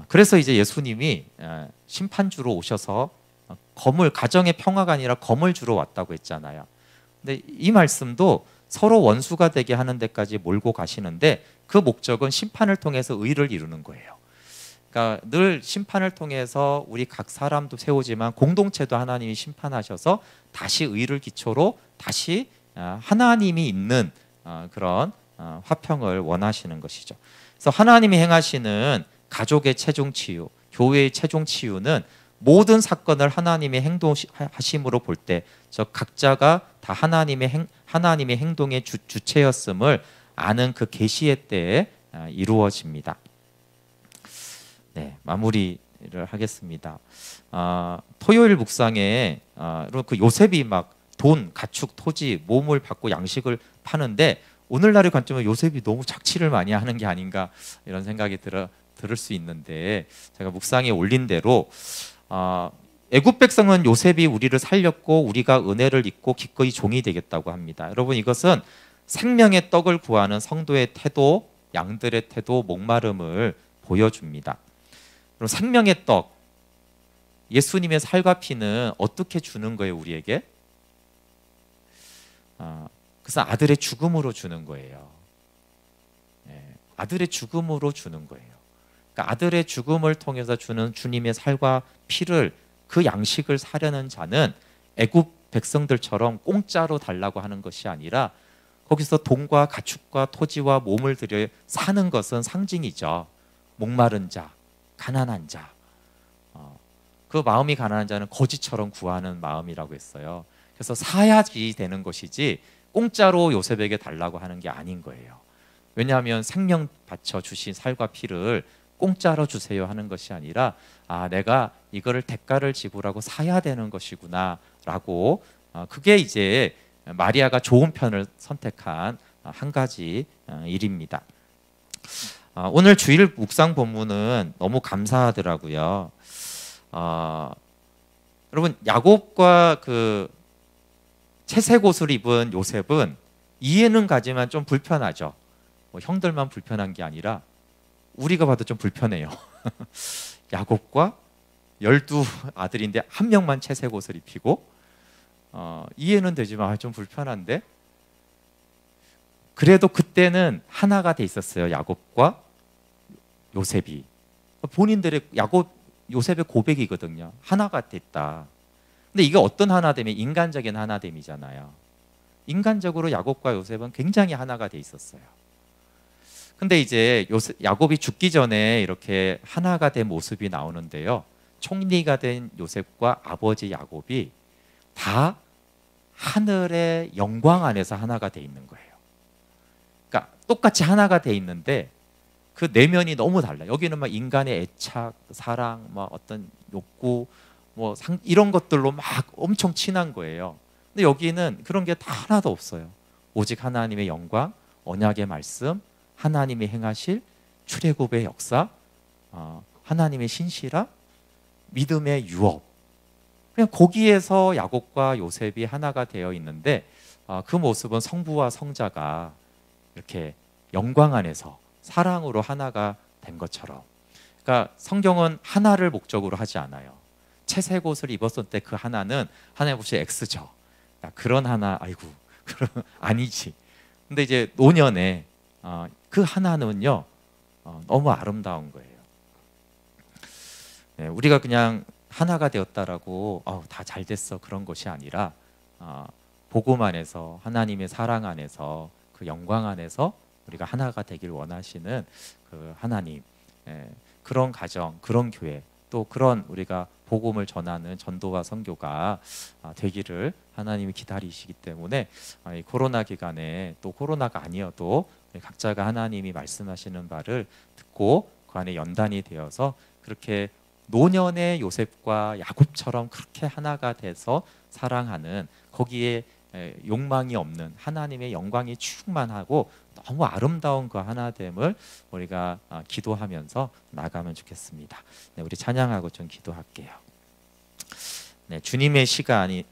그래서 이제 예수님이 심판주로 오셔서 가정의 평화가 아니라 검을 주러 왔다고 했잖아요. 근데 이 말씀도 서로 원수가 되게 하는 데까지 몰고 가시는데, 그 목적은 심판을 통해서 의를 이루는 거예요. 그러니까 늘 심판을 통해서 우리 각 사람도 세우지만 공동체도 하나님이 심판하셔서 다시 의를 기초로 다시 하나님이 있는 그런 화평을 원하시는 것이죠. 그래서 하나님이 행하시는 가족의 최종 치유, 교회의 최종 치유는 모든 사건을 하나님의 행동하심으로 볼 때 저 각자가 다 하나님의 행동의 주체였음을 아는 그 계시의 때에 이루어집니다. 네, 마무리를 하겠습니다. 토요일 묵상에 그 요셉이 막 돈, 가축, 토지, 몸을 받고 양식을 파는데, 오늘날의 관점은 요셉이 너무 착취를 많이 하는 게 아닌가 이런 생각이 들을 수 있는데, 제가 묵상에 올린 대로 애굽 백성은 요셉이 우리를 살렸고 우리가 은혜를 입고 기꺼이 종이 되겠다고 합니다. 여러분, 이것은 생명의 떡을 구하는 성도의 태도, 양들의 태도, 목마름을 보여줍니다. 그럼 생명의 떡, 예수님의 살과 피는 어떻게 주는 거예요, 우리에게? 그것은 아들의 죽음으로 주는 거예요. 아들의 죽음으로 주는 거예요. 그러니까 아들의 죽음을 통해서 주는 주님의 살과 피를, 그 양식을 사려는 자는 애굽 백성들처럼 공짜로 달라고 하는 것이 아니라 거기서 돈과 가축과 토지와 몸을 들여 사는 것은 상징이죠. 목마른 자, 가난한 자, 그 마음이 가난한 자는 거지처럼 구하는 마음이라고 했어요. 그래서 사야지 되는 것이지 공짜로 요셉에게 달라고 하는 게 아닌 거예요. 왜냐하면 생명 바쳐 주신 살과 피를 공짜로 주세요 하는 것이 아니라, 내가 이거를 대가를 지불하고 사야 되는 것이구나 라고, 그게 이제 마리아가 좋은 편을 선택한 한 가지 일입니다. 오늘 주일 묵상 본문은 너무 감사하더라고요. 여러분, 야곱과 그 채색 옷을 입은 요셉은 이해는 가지만 좀 불편하죠. 형들만 불편한 게 아니라 우리가 봐도 좀 불편해요. 야곱과 12아들인데 한 명만 채색 옷을 입히고, 이해는 되지만 좀 불편한데, 그래도 그때는 하나가 돼 있었어요. 야곱과 요셉이. 본인들의 요셉의 고백이거든요. 하나가 됐다. 근데 이게 어떤 하나됨이? 인간적인 하나됨이잖아요. 인간적으로 야곱과 요셉은 굉장히 하나가 돼 있었어요. 근데 이제 야곱이 죽기 전에 이렇게 하나가 된 모습이 나오는데요. 총리가 된 요셉과 아버지 야곱이 다 하늘의 영광 안에서 하나가 돼 있는 거예요. 그러니까 똑같이 하나가 돼 있는데 그 내면이 너무 달라요. 여기는 막 인간의 애착, 사랑, 뭐 어떤 욕구, 이런 것들로 막 엄청 친한 거예요. 근데 여기는 그런 게 다 하나도 없어요. 오직 하나님의 영광, 언약의 말씀, 하나님이 행하실 출애굽의 역사, 하나님의 신실함, 믿음의 유업. 그냥 거기에서 야곱과 요셉이 하나가 되어 있는데, 그 모습은 성부와 성자가 이렇게 영광 안에서 사랑으로 하나가 된 것처럼. 그러니까 성경은 하나를 목적으로 하지 않아요. 채색 옷을 입었을 때 그 하나는 하나의 옷이 X죠. 그런 하나, 아이고, 그런 아니지. 근데 이제 노년에 그 하나는요, 너무 아름다운 거예요. 네, 우리가 그냥 하나가 되었다라고 다 잘 됐어 그런 것이 아니라, 복음 안에서, 하나님의 사랑 안에서, 그 영광 안에서 우리가 하나가 되길 원하시는 그 하나님, 그런 가정, 그런 교회, 또 그런 우리가 복음을 전하는 전도와 선교가 되기를 하나님이 기다리시기 때문에, 이 코로나 기간에, 또 코로나가 아니어도 각자가 하나님이 말씀하시는 바를 듣고 그 안에 연단이 되어서 그렇게 노년의 요셉과 야곱처럼 그렇게 하나가 돼서 사랑하는, 거기에 욕망이 없는 하나님의 영광이 충만하고 너무 아름다운 그 하나됨을 우리가 기도하면서 나가면 좋겠습니다. 네, 우리 찬양하고 좀 기도할게요. 네, 주님의 시간에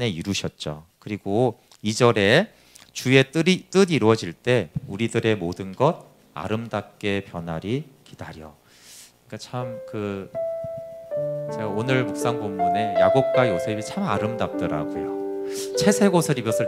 이루셨죠. 그리고 2절에 주의 뜻이 이루어질 때 우리들의 모든 것 아름답게 변하리 기다려. 그러니까 참 제가 오늘 묵상 본문에 야곱과 요셉이 참 아름답더라고요. 채색 옷을 입었을